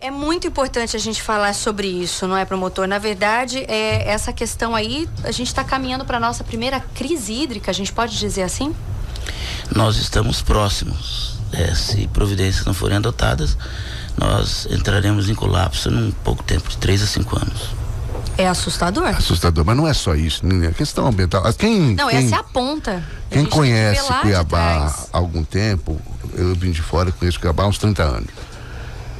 É muito importante a gente falar sobre isso, não é, promotor? Na verdade, essa questão aí, a gente está caminhando para a nossa primeira crise hídrica, a gente pode dizer assim? Nós estamos próximos. Se providências não forem adotadas, nós entraremos em colapso num pouco tempo, de 3 a 5 anos. É assustador? Assustador, mas não é só isso, né? A questão ambiental. Essa é a ponta. Quem conhece Cuiabá há algum tempo, eu vim de fora e conheço Cuiabá há uns 30 anos.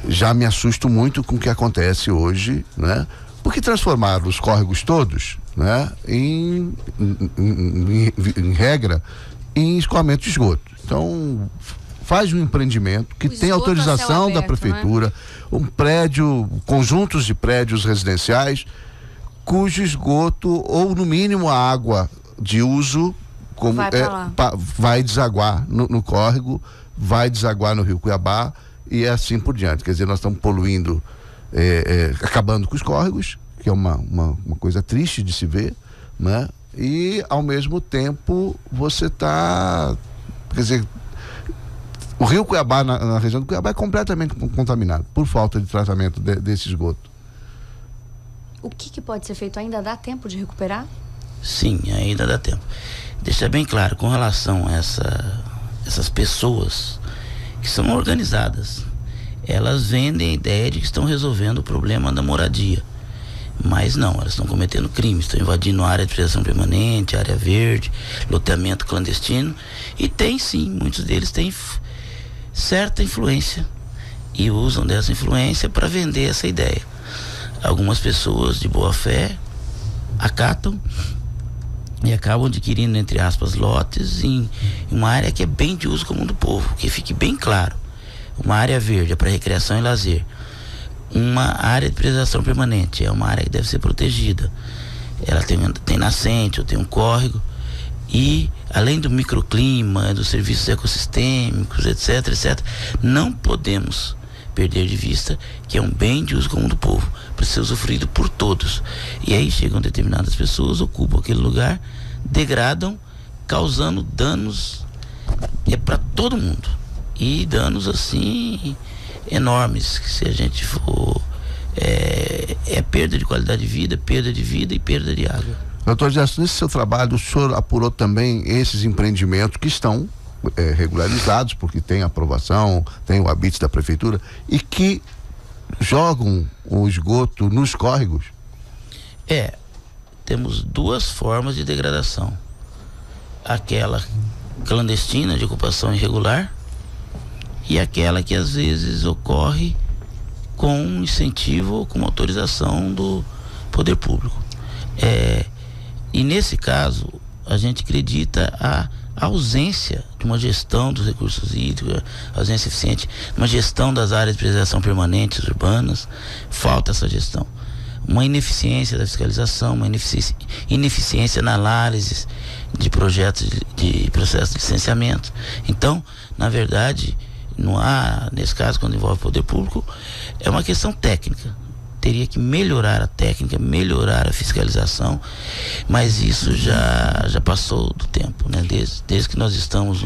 Já me assusto muito com o que acontece hoje, né? Porque transformaram os córregos todos, né? Em regra, em escoamento de esgoto. Então, faz um empreendimento que tem autorização da prefeitura, né? Um prédio, conjuntos de prédios residenciais, cujo esgoto, ou no mínimo a água de uso, como vai desaguar no córrego, vai desaguar no Rio Cuiabá e assim por diante. Quer dizer, nós estamos poluindo, acabando com os córregos, que é uma coisa triste de se ver, né? E ao mesmo tempo você está, quer dizer, o Rio Cuiabá, na região do Cuiabá, é completamente contaminado por falta de tratamento desse esgoto. O que pode ser feito? Ainda dá tempo de recuperar? Sim, ainda dá tempo. Deixa bem claro, com relação a essas pessoas que são organizadas, elas vendem a ideia de que estão resolvendo o problema da moradia. Mas não, elas estão cometendo crimes, estão invadindo a área de preservação permanente, área verde, loteamento clandestino, e tem sim, muitos deles têm certa influência e usam dessa influência para vender essa ideia. Algumas pessoas de boa fé acatam e acabam adquirindo, entre aspas, lotes em uma área que é bem de uso comum do povo, que fique bem claro. Uma área verde é para recreação e lazer. Uma área de preservação permanente é uma área que deve ser protegida. Ela tem nascente, ou tem um córrego, e além do microclima, dos serviços ecossistêmicos, etc, não podemos perder de vista que é um bem de uso comum do povo, para ser usufruído por todos. E aí chegam determinadas pessoas, ocupam aquele lugar, degradam, causando danos para todo mundo, e danos assim enormes, que se a gente for perda de qualidade de vida, perda de vida e perda de água. Doutor Gerson, nesse seu trabalho, o senhor apurou também esses empreendimentos que estão regularizados, porque tem aprovação, tem o habite da prefeitura, e que jogam o esgoto nos córregos? Temos duas formas de degradação: aquela clandestina, de ocupação irregular, e aquela que às vezes ocorre com incentivo ou com autorização do poder público. E nesse caso, a gente acredita a ausência de uma gestão dos recursos hídricos, ausência eficiente, uma gestão das áreas de preservação permanentes urbanas. Falta essa gestão. Uma ineficiência da fiscalização, uma ineficiência na análise de projetos de processo de licenciamento. Então, na verdade, não há, nesse caso, quando envolve o poder público, é uma questão técnica. Teria que melhorar a técnica, melhorar a fiscalização, mas isso já passou do tempo, né? Desde que nós estamos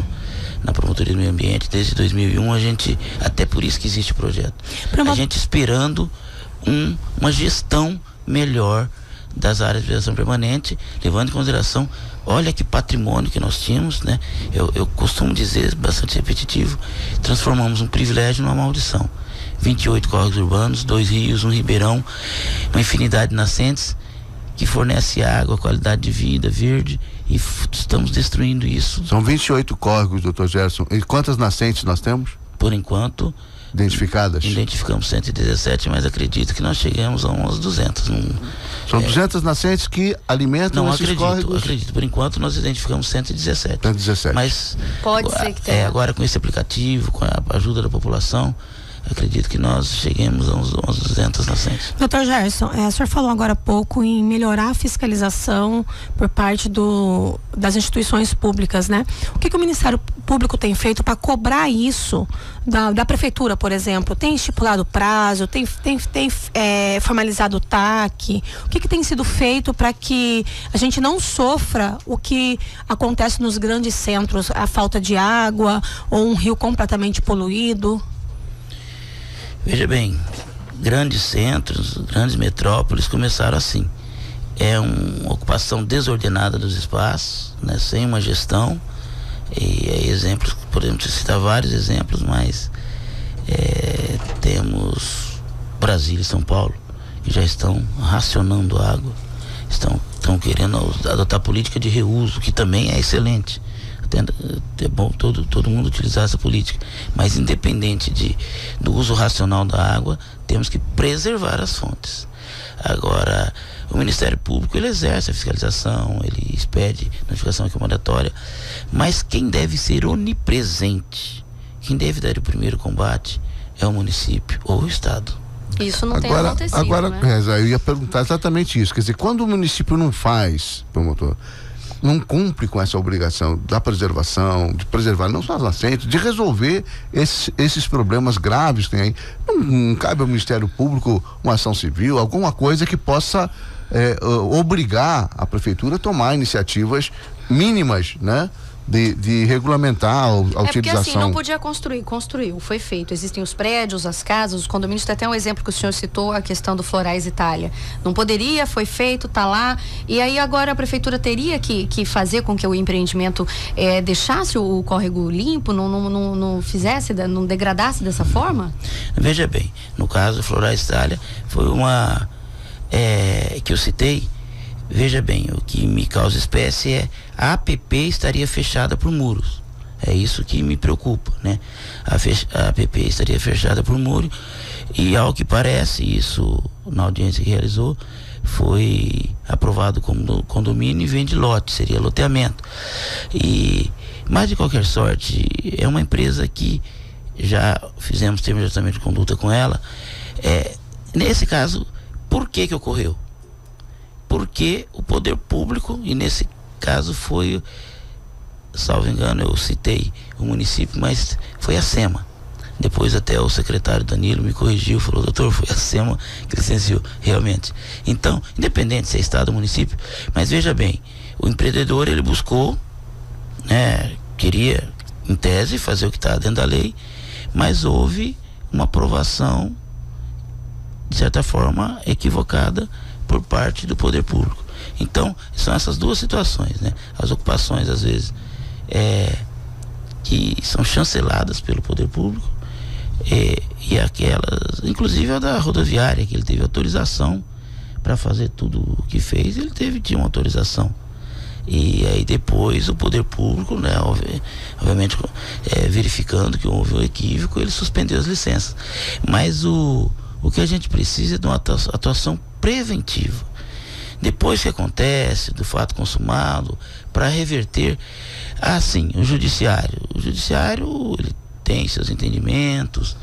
na Promotoria do Meio Ambiente, desde 2001, até por isso que existe o projeto. A gente esperando uma gestão melhor das áreas de preservação permanente, levando em consideração, olha que patrimônio que nós tínhamos, né? Eu costumo dizer, bastante repetitivo, transformamos um privilégio numa maldição. 28 córregos urbanos, 2 rios, um ribeirão, uma infinidade de nascentes que fornece água, qualidade de vida, verde, e estamos destruindo isso. São 28 córregos, doutor Gerson. E quantas nascentes nós temos? Por enquanto, identificadas? Identificamos 117, mas acredito que nós chegamos a umas 200. São 200 nascentes que alimentam esses córregos? Não, acredito. Por enquanto, nós identificamos 117. 117. Mas pode ser que tenha. Agora com esse aplicativo, com a ajuda da população, acredito que nós cheguemos a uns 200 nascentes. Doutor Gerson, o senhor falou agora há pouco em melhorar a fiscalização por parte das instituições públicas, né? O que o Ministério Público tem feito para cobrar isso da Prefeitura, por exemplo? Tem estipulado prazo, tem formalizado o TAC? O que tem sido feito para que a gente não sofra o que acontece nos grandes centros, a falta de água ou um rio completamente poluído? Veja bem, grandes centros, grandes metrópoles começaram assim. É uma ocupação desordenada dos espaços, né, sem uma gestão. E exemplos, podemos citar vários exemplos, mas temos Brasília e São Paulo, que já estão racionando água, estão querendo adotar política de reuso, que também é excelente. É bom todo mundo utilizar essa política, mas independente do uso racional da água, temos que preservar as fontes. Agora, o Ministério Público, ele exerce a fiscalização, ele expede notificação aqui mandatória, mas quem deve ser onipresente, quem deve dar o primeiro combate é o município ou o Estado. Isso não tem acontecido, agora, né? Eu ia perguntar exatamente isso, quer dizer, quando o município não faz, promotor, não cumpre com essa obrigação da preservação, de preservar não só as nascentes, de resolver esses problemas graves que tem aí, não cabe ao Ministério Público uma ação civil, alguma coisa que possa obrigar a prefeitura a tomar iniciativas mínimas, né? De regulamentar a utilização. Porque assim, não podia construiu, foi feito. Existem os prédios, as casas, os condomínios. Tem até um exemplo que o senhor citou, a questão do Florais Itália. Não poderia, foi feito, tá lá. E aí agora a prefeitura teria que fazer com que o empreendimento deixasse o córrego limpo, não fizesse, não degradasse dessa forma? Veja bem, no caso do Florais Itália, foi uma que eu citei. Veja bem, o que me causa espécie é a APP estaria fechada por muros. É isso que me preocupa, né? A APP estaria fechada por muro e, ao que parece, isso na audiência que realizou, foi aprovado como condomínio e vende lote, seria loteamento. Mas de qualquer sorte, é uma empresa que já fizemos termo de ajustamento de conduta com ela. Nesse caso, por que ocorreu? Porque o poder público, e nesse caso foi, salvo engano, eu citei o município, mas foi a SEMA. Depois até o secretário Danilo me corrigiu, falou: doutor, foi a SEMA que licenciou, realmente. Então, independente se é estado ou município, mas veja bem, o empreendedor, ele buscou, né, queria, em tese, fazer o que está dentro da lei, mas houve uma aprovação, de certa forma, equivocada por parte do poder público. Então, são essas duas situações, né? As ocupações, às vezes, que são chanceladas pelo poder público, e aquelas, inclusive a da rodoviária, que ele teve autorização para fazer tudo o que fez, tinha uma autorização. E aí depois o poder público, né, obviamente, verificando que houve um equívoco, ele suspendeu as licenças. Mas o que a gente precisa é de uma atuação preventiva. Depois que acontece, do fato consumado, para reverter, assim, o judiciário, ele tem seus entendimentos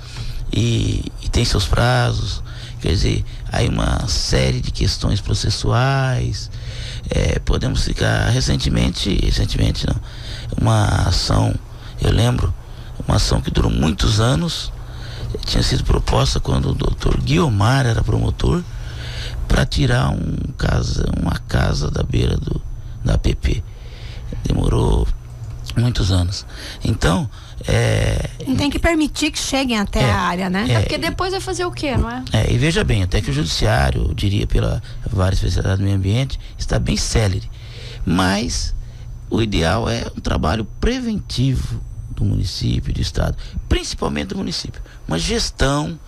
e tem seus prazos. Quer dizer, aí uma série de questões processuais. Podemos ficar recentemente não, uma ação, eu lembro, uma ação que durou muitos anos, tinha sido proposta quando o doutor Guiomar era promotor, para tirar uma casa da beira da APP. Demorou muitos anos. Então, tem que permitir que cheguem até a área, né? Porque depois vai fazer o quê, não é? E veja bem, até que o judiciário, eu diria, pela várias especialidades do meio ambiente, está bem célere. Mas o ideal é um trabalho preventivo do município, do estado, principalmente do município. Uma gestão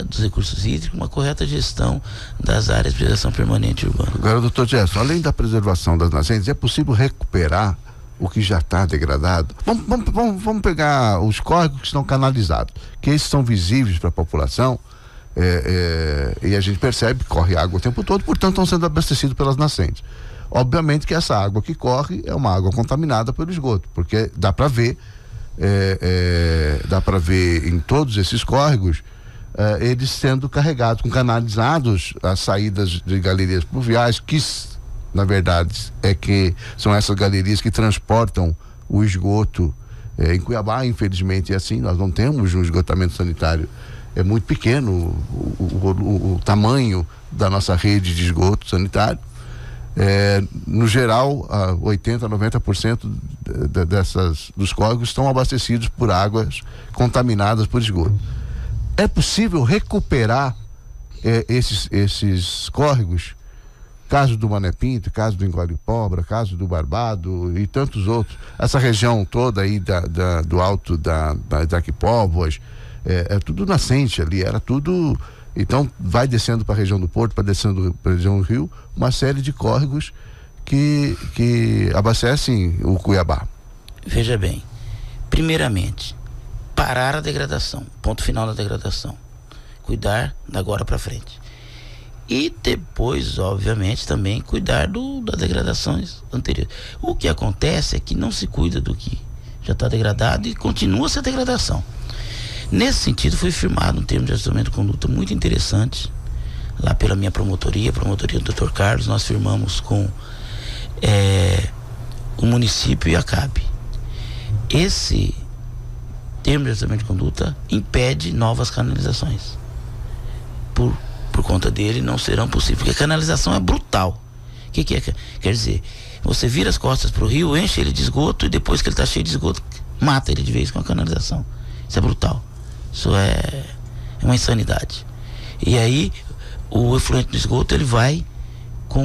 dos recursos hídricos, uma correta gestão das áreas de preservação permanente urbana. Agora, doutor Gerson, além da preservação das nascentes, é possível recuperar o que já está degradado? Vamos pegar os córregos que estão canalizados, que esses são visíveis para a população, e a gente percebe que corre água o tempo todo, portanto estão sendo abastecidos pelas nascentes. Obviamente que essa água que corre é uma água contaminada pelo esgoto, porque dá para ver em todos esses córregos eles sendo carregados, canalizados, as saídas de galerias pluviais, que na verdade que são essas galerias que transportam o esgoto. Em Cuiabá, infelizmente, é assim, nós não temos um esgotamento sanitário, é muito pequeno o tamanho da nossa rede de esgoto sanitário. No geral, 80% a 90% dos córregos estão abastecidos por águas contaminadas por esgoto. é possível recuperar esses córregos? Caso do Mané Pinto, caso do Engole-Pobra, caso do Barbado e tantos outros. Essa região toda aí do alto da Itaquipóvoas, é tudo nascente ali, era tudo. Então vai descendo para a região do Porto, para descendo para a região do Rio, uma série de córregos que abastecem o Cuiabá. Veja bem, primeiramente, parar a degradação, ponto final da degradação, cuidar da agora para frente. E depois, obviamente, também cuidar das degradações anteriores. O que acontece é que não se cuida do que já está degradado e continua essa degradação. Nesse sentido, foi firmado um termo de ajustamento de conduta muito interessante, lá pela minha promotoria, a promotoria do Dr. Carlos. Nós firmamos com o município e a CAB. Esse termo de ajustamento de conduta impede novas canalizações. Por conta dele não serão possíveis, porque a canalização é brutal. O que é? Quer dizer, você vira as costas para o rio, enche ele de esgoto e depois que ele está cheio de esgoto, mata ele de vez com a canalização. Isso é brutal. Isso é uma insanidade. E aí o efluente do esgoto ele vai com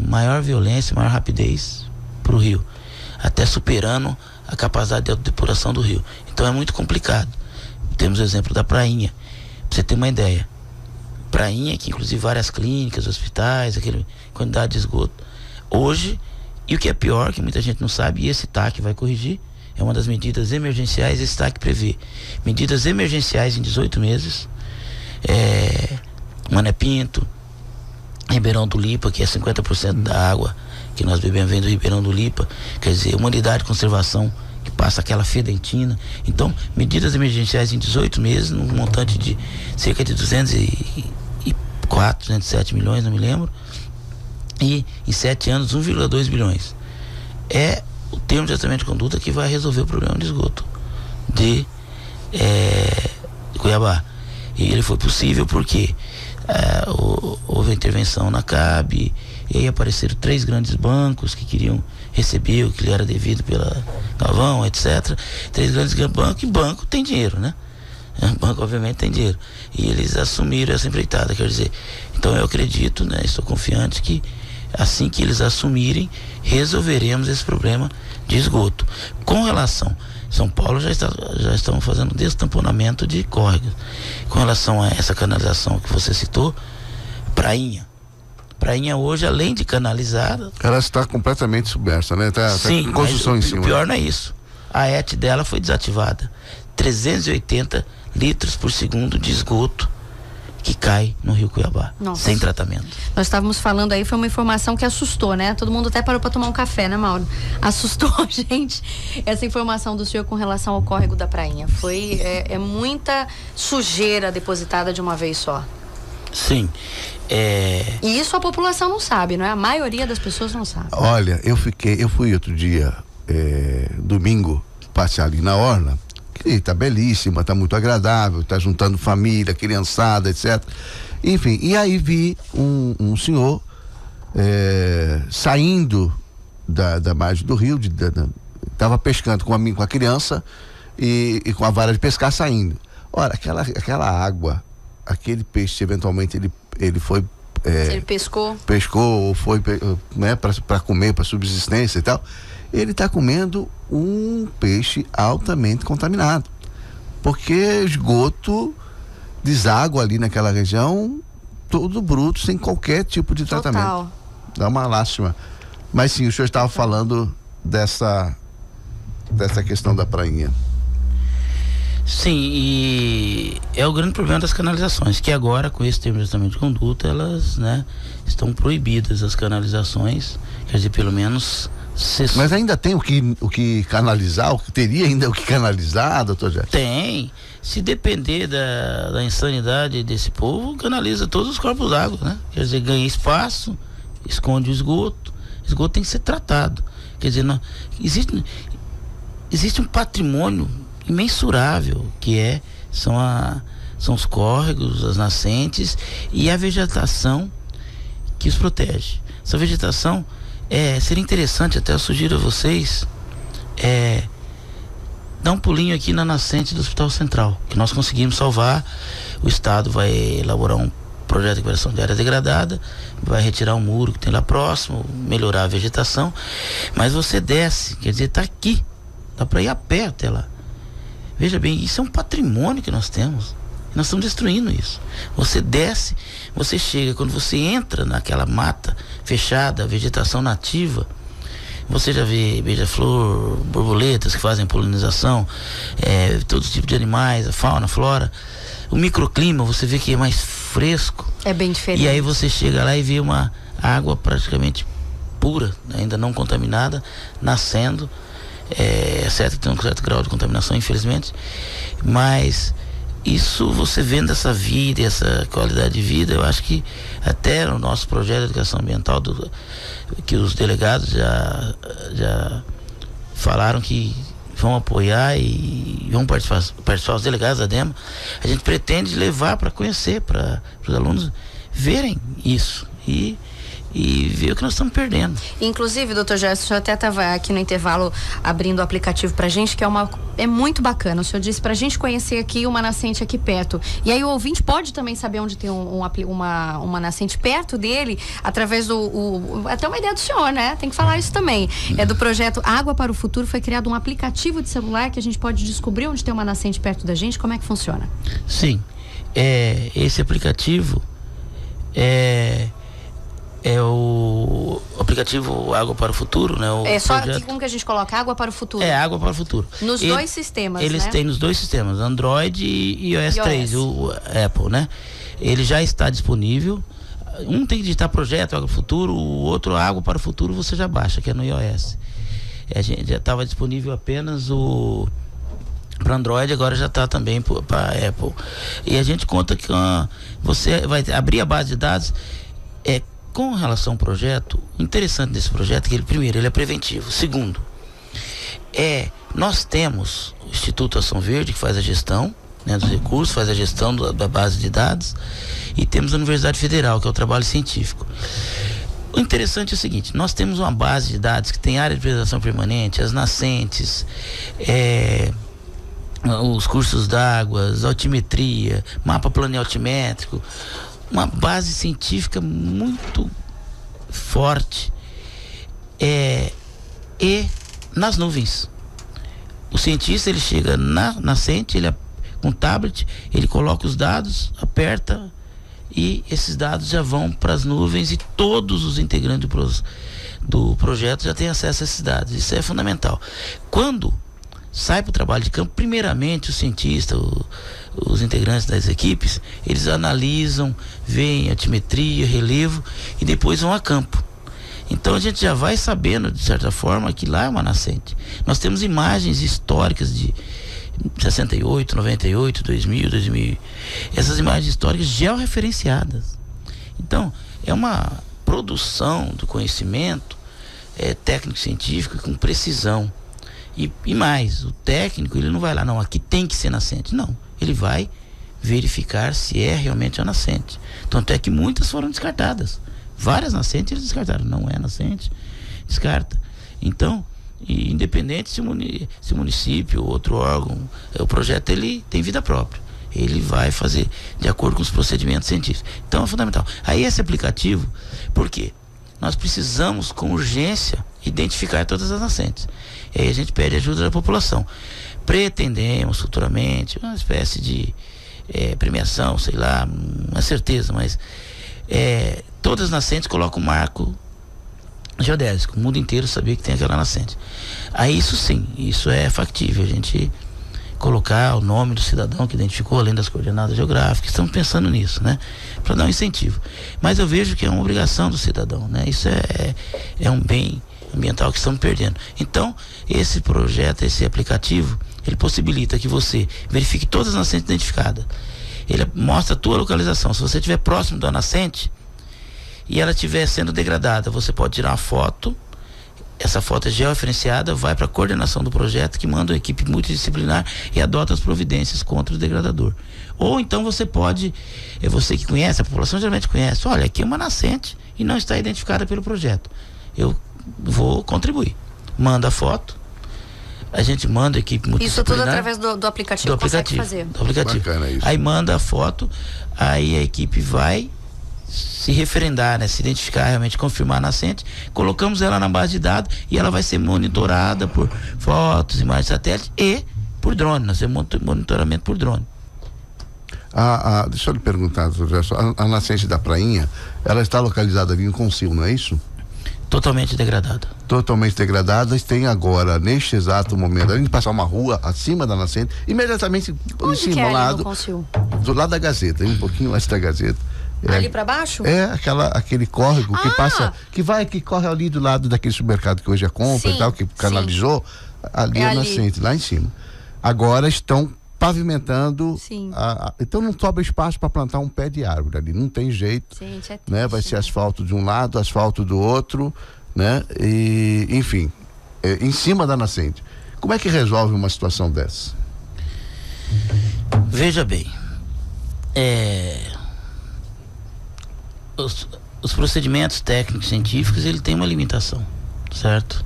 maior violência, maior rapidez para o rio, até superando a capacidade de autodepuração do rio. Então é muito complicado. Temos o exemplo da Prainha, para você ter uma ideia. Prainha, que inclusive várias clínicas, hospitais, aquela quantidade de esgoto. Hoje, e o que é pior, que muita gente não sabe, e esse TAC vai corrigir, é uma das medidas emergenciais, esse TAC prevê medidas emergenciais em 18 meses, Mané Pinto, Ribeirão do Lipa, que é 50% da água que nós bebemos vem do Ribeirão do Lipa, quer dizer, uma unidade de conservação que passa aquela fedentina. Então, medidas emergenciais em 18 meses, num montante de cerca de 207 milhões, não me lembro, e em 7 anos 1,2 bilhões. É o termo de tratamento de conduta que vai resolver o problema de esgoto de Cuiabá. E ele foi possível porque houve a intervenção na CAB, e aí apareceram 3 grandes bancos que queriam receber o que lhe era devido pela Galvão, etc. 3 grandes bancos, e banco tem dinheiro, né? Banco obviamente tem dinheiro. E eles assumiram essa empreitada, quer dizer, então eu acredito, né? Estou confiante que assim que eles assumirem, resolveremos esse problema de esgoto. Com relação, São Paulo já estão fazendo destamponamento de córregos. Com relação a essa canalização que você citou, Prainha hoje, além de canalizada, ela está completamente submersa, né? Sim, com construção em cima. O pior não é isso. A ET dela foi desativada. 380 litros por segundo de esgoto que cai no Rio Cuiabá. Nossa. Sem tratamento. Nós estávamos falando aí, foi uma informação que assustou, né? Todo mundo até parou para tomar um café, né, Mauro? Assustou a gente essa informação do senhor com relação ao córrego da Prainha. Foi muita sujeira depositada de uma vez só. Sim. E isso a população não sabe, não é? A maioria das pessoas não sabe. Olha, eu fui outro dia, domingo, passear ali na orla, que tá belíssima, tá muito agradável, tá juntando família, criançada, etc. Enfim, e aí vi um senhor saindo da margem do rio, tava pescando com a criança e com a vara de pescar saindo. Ora, aquela água, aquele peixe, eventualmente ele foi... Se ele pescou ou foi, né, para comer, para subsistência e tal, ele está comendo um peixe altamente contaminado, porque esgoto deságua ali naquela região, todo bruto, sem qualquer tipo de tratamento. Dá uma lástima. Mas sim, o senhor estava falando dessa questão da prainha. Sim, e é o grande problema das canalizações, que agora, com esse termo de tratamento de conduta, elas, né, estão proibidas as canalizações, quer dizer, pelo menos... Mas ainda tem o que canalizar, teria ainda o que canalizar, doutor Jé? Tem. Se depender da insanidade desse povo, canaliza todos os corpos d'água, né? Quer dizer, ganha espaço, esconde o esgoto. O esgoto tem que ser tratado. Quer dizer, existe um patrimônio imensurável que são os córregos, as nascentes e a vegetação que os protege. Essa vegetação seria interessante, até eu sugiro a vocês dá um pulinho aqui na nascente do Hospital Central, que nós conseguimos salvar. O Estado vai elaborar um projeto de recuperação de área degradada, vai retirar um muro que tem lá próximo, melhorar a vegetação, mas você desce, quer dizer, está aqui, dá para ir a pé até lá. Veja bem, isso é um patrimônio que nós temos, e nós estamos destruindo isso. Você desce, você chega, quando você entra naquela mata fechada, vegetação nativa, você já vê beija-flor, borboletas que fazem polinização, todo tipo de animais, a fauna, a flora. O microclima, você vê que é mais fresco. É bem diferente. E aí você chega lá e vê uma água praticamente pura, ainda não contaminada, nascendo. Certo, tem um certo grau de contaminação, infelizmente. Mas isso, você vendo essa vida, essa qualidade de vida, eu acho que até no nosso projeto de educação ambiental, que os delegados já falaram que vão apoiar e vão participar os delegados da DEMA, a gente pretende levar para conhecer, para os alunos verem isso e ver o que nós estamos perdendo. Inclusive, doutor Gerson, o senhor até estava aqui no intervalo abrindo o aplicativo pra gente, que é muito bacana. O senhor disse pra gente conhecer aqui uma nascente aqui perto. E aí o ouvinte pode também saber onde tem uma nascente perto dele, através até uma ideia do senhor, né? Tem que falar isso também. É do projeto Água para o Futuro, foi criado um aplicativo de celular que a gente pode descobrir onde tem uma nascente perto da gente. Como é que funciona? Sim. Esse aplicativo é o aplicativo Água para o Futuro, né? Como que a gente coloca Água para o Futuro? Água para o Futuro. Nos dois sistemas, eles têm nos dois sistemas, Android e iOS 3, o Apple, né? Ele já está disponível. Um tem que digitar projeto Água para o Futuro, o outro Água para o Futuro você já baixa, que é no iOS. A gente já estava disponível apenas para Android, agora já está também para Apple. E a gente conta que você vai abrir a base de dados. Com relação ao projeto, o interessante desse projeto é que ele é preventivo. Segundo, nós temos o Instituto Ação Verde, que faz a gestão, né, dos recursos, faz a gestão da base de dados, e temos a Universidade Federal, que é o trabalho científico. O interessante é o seguinte: nós temos uma base de dados que tem área de preservação permanente, as nascentes, os cursos d'água, altimetria, mapa planealtimétrico, uma base científica muito forte, e nas nuvens. O cientista, ele chega na nascente, com tablet, ele coloca os dados, aperta, e esses dados já vão para as nuvens, e todos os integrantes do projeto já têm acesso a esses dados. Isso é fundamental. Quando sai para o trabalho de campo, primeiramente o cientista, os integrantes das equipes, eles analisam, veem altimetria, relevo, e depois vão a campo. Então a gente já vai sabendo, de certa forma, que lá é uma nascente. Nós temos imagens históricas de 68, 98, 2000. Essas imagens históricas georreferenciadas. Então, é uma produção do conhecimento técnico-científico com precisão. E mais, o técnico, ele não vai lá, não, aqui tem que ser nascente. Não, ele vai verificar se é realmente a nascente. Tanto é que muitas foram descartadas. Várias nascentes eles descartaram. Não é nascente, descarta. Então, independente se o município ou outro órgão, o projeto, ele tem vida própria. Ele vai fazer de acordo com os procedimentos científicos. Então é fundamental. Aí esse aplicativo, por quê? Nós precisamos com urgência identificar todas as nascentes. E aí a gente pede ajuda da população. Pretendemos futuramente uma espécie de premiação, sei lá, não é certeza, mas todas as nascentes colocam um marco geodésico. O mundo inteiro sabia que tem aquela nascente. Aí isso sim, isso é factível. A gente colocar o nome do cidadão que identificou, além das coordenadas geográficas. Estamos pensando nisso, né? Para dar um incentivo. Mas eu vejo que é uma obrigação do cidadão, né? Isso é um bem ambiental que estamos perdendo. Então, esse projeto, esse aplicativo, ele possibilita que você verifique todas as nascentes identificadas. Ele mostra a tua localização. Se você estiver próximo da nascente e ela estiver sendo degradada, você pode tirar uma foto. Essa foto é georreferenciada, vai para a coordenação do projeto, que manda uma equipe multidisciplinar e adota as providências contra o degradador. Ou então você pode, você que conhece, a população geralmente conhece, olha, aqui é uma nascente e não está identificada pelo projeto. Eu vou contribuir. Manda a foto, a gente manda a equipe multidisciplinar. Isso tudo através do aplicativo, consegue fazer. Do aplicativo. Bacana isso. Aí manda a foto, aí a equipe vai se referendar, né? Se identificar realmente, confirmar a nascente, colocamos ela na base de dados e ela vai ser monitorada por fotos, imagens de satélite e por drone. Nós temos monitoramento por drone. Deixa eu lhe perguntar, a nascente da Prainha, ela está localizada ali em Consil, não é isso? Totalmente degradada. Totalmente degradadas. Tem agora, neste exato momento, além de passar uma rua acima da nascente, imediatamente onde em cima, que é do lado da Gazeta, um pouquinho antes da Gazeta. Ali para baixo? Aquele córrego que passa, que corre ali do lado daquele supermercado que hoje é compra, sim, e tal, que canalizou, ali a nascente, lá em cima. Agora estão pavimentando, então não sobra espaço para plantar um pé de árvore ali, não tem jeito. Gente, né? Vai ser asfalto de um lado, asfalto do outro, né? E, enfim, em cima da nascente. Como é que resolve uma situação dessa? Veja bem, os procedimentos técnicos científicos, ele tem uma limitação, certo?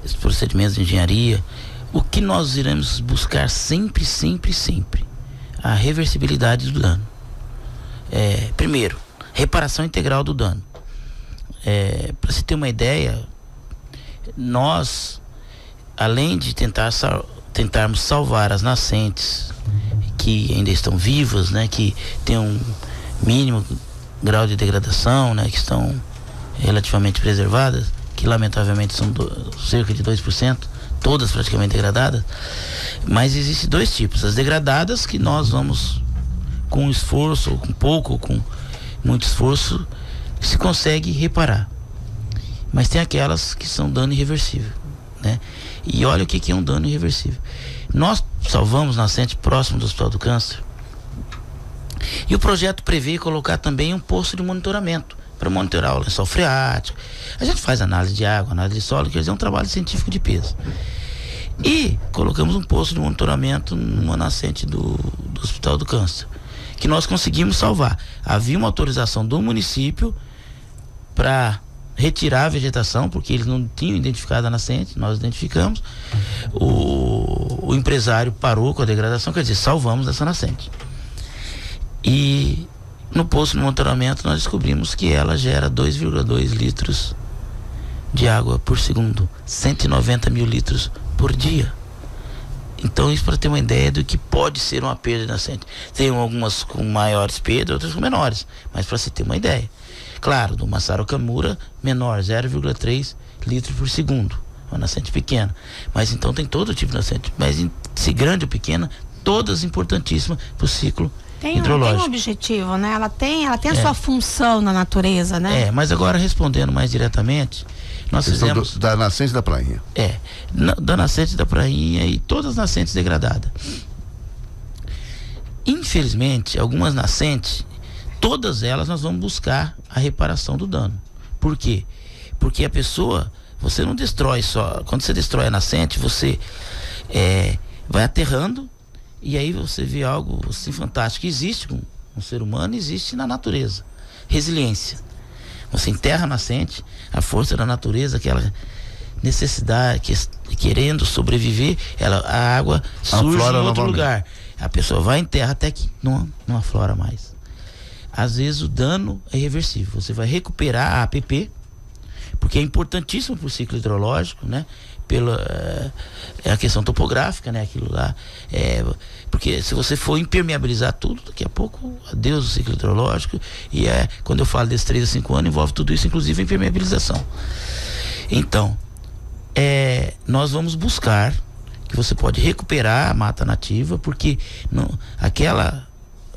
Os procedimentos de engenharia, o que nós iremos buscar sempre, a reversibilidade do dano. Primeiro, reparação integral do dano. Para se ter uma ideia, nós, além de tentarmos salvar as nascentes que ainda estão vivas, né, que tem um mínimo grau de degradação, né, que estão relativamente preservadas, que lamentavelmente são cerca de 2%, todas praticamente degradadas, mas existem dois tipos: as degradadas, que nós vamos com esforço, ou com pouco, ou com muito esforço, se consegue reparar, mas tem aquelas que são dano irreversível, né? E olha o que é um dano irreversível. Nós salvamos nascente próximo do Hospital do Câncer, e o projeto prevê colocar também um posto de monitoramento para monitorar o lençol freático. A gente faz análise de água, análise de solo, quer dizer, é um trabalho científico de peso. E colocamos um posto de monitoramento numa nascente do Hospital do Câncer, que nós conseguimos salvar. Havia uma autorização do município para retirar a vegetação, porque eles não tinham identificado a nascente, nós identificamos. O empresário parou com a degradação, quer dizer, salvamos essa nascente. E no posto de monitoramento nós descobrimos que ela gera 2,2 litros de água por segundo, 190 mil litros por dia. Então, isso para ter uma ideia do que pode ser uma perda de nascente. Tem algumas com maiores perdas, outras com menores, mas para se ter uma ideia. Claro, do Massaro Okamura, menor, 0,3 litros por segundo, uma nascente pequena. Mas então tem todo tipo de nascente, mas se grande ou pequena, todas importantíssimas para o ciclo hidrológico. Tem um objetivo, né? Ela tem a sua função na natureza, né? Mas agora, respondendo mais diretamente, nós fizemos da nascente da Prainha. Da nascente da Prainha e todas as nascentes degradadas. Infelizmente, algumas nascentes, todas elas nós vamos buscar a reparação do dano. Por quê? Porque a pessoa, você não destrói só. Quando você destrói a nascente, você vai aterrando, e aí você vê algo assim fantástico que existe com um ser humano, existe na natureza: resiliência. Você enterra a nascente, a força da natureza, aquela necessidade, querendo sobreviver, a água surge em outro lugar. A pessoa vai em terra até que não aflora mais. Às vezes o dano é irreversível. Você vai recuperar a APP, porque é importantíssimo para o ciclo hidrológico, né? A questão topográfica, né? Aquilo lá, porque se você for impermeabilizar tudo, daqui a pouco adeus o ciclo hidrológico. E quando eu falo desses 3 a 5 anos, envolve tudo isso, inclusive a impermeabilização. Então, nós vamos buscar que você pode recuperar a mata nativa, porque aquela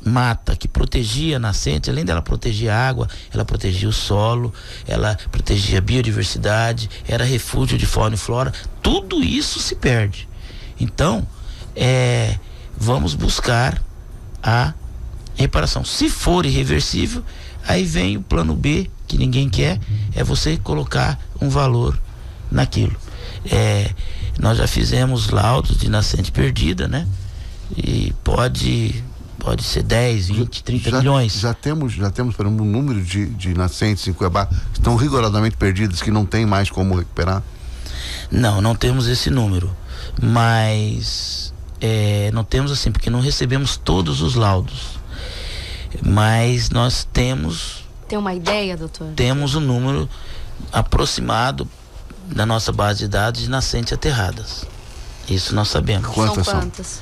mata que protegia a nascente, além dela proteger a água, ela protegia o solo, ela protegia a biodiversidade, era refúgio de fauna e flora. Tudo isso se perde. Então, vamos buscar a reparação. Se for irreversível, aí vem o plano B, que ninguém quer, é você colocar um valor naquilo. Nós já fizemos laudos de nascente perdida, né? E pode ser 10, 20, 30 milhões. Já temos, por exemplo, um número de nascentes em Cuiabá que estão rigorosamente perdidas, que não tem mais como recuperar? Não temos esse número, mas não temos assim, porque não recebemos todos os laudos, mas nós temos... Tem uma ideia, doutor? Temos um número aproximado da nossa base de dados de nascentes aterradas. Isso nós sabemos. Quantas são? Quantas?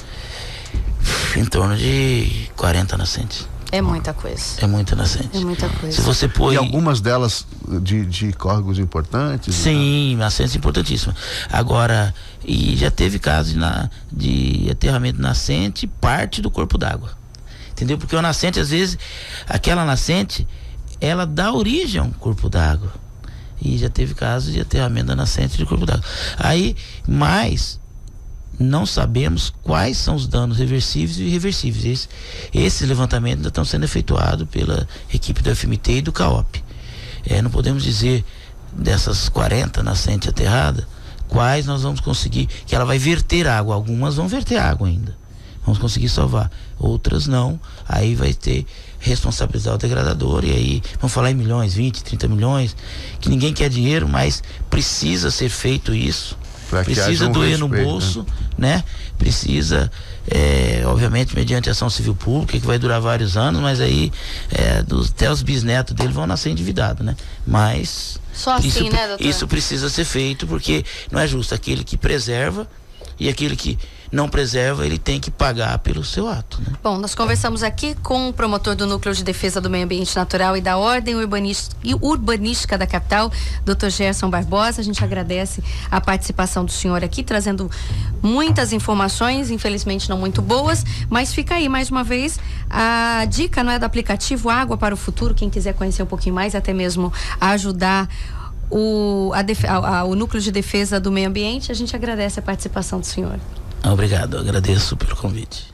Em torno de 40 nascentes. É muita coisa. É muita nascente. É muita coisa. Se você pôr... E algumas delas de córregos importantes? Sim, nascentes importantíssimas. Agora, e já teve casos de aterramento nascente parte do corpo d'água. Entendeu? Porque o nascente, às vezes, aquela nascente, ela dá origem a um corpo d'água. E já teve casos de aterramento da nascente de corpo d'água. Aí, mas não sabemos quais são os danos reversíveis e irreversíveis. Esses levantamentos ainda estão sendo efetuados pela equipe do FMT e do CAOP. Não podemos dizer dessas 40 nascentes aterradas, quais nós vamos conseguir, que ela vai verter água. Algumas vão verter água ainda. Vamos conseguir salvar. Outras não. Aí vai ter responsabilizar o degradador, e aí vamos falar em milhões, 20, 30 milhões, que ninguém quer dinheiro, mas precisa ser feito isso. Precisa doer no bolso, né? Precisa, obviamente, mediante ação civil pública, que vai durar vários anos, mas aí até os bisnetos dele vão nascer endividados, né? Mas só assim, né, doutor? Isso precisa ser feito, porque não é justo. Aquele que preserva e aquele que não preserva, ele tem que pagar pelo seu ato, né? Bom, nós conversamos aqui com o promotor do Núcleo de Defesa do Meio Ambiente Natural e da Ordem Urbanística da Capital, Dr. Gerson Barbosa. A gente agradece a participação do senhor aqui, trazendo muitas informações, infelizmente não muito boas, mas fica aí mais uma vez a dica, não é, do aplicativo Água para o Futuro. Quem quiser conhecer um pouquinho mais, até mesmo ajudar o Núcleo de Defesa do Meio Ambiente, a gente agradece a participação do senhor. Obrigado, agradeço pelo convite.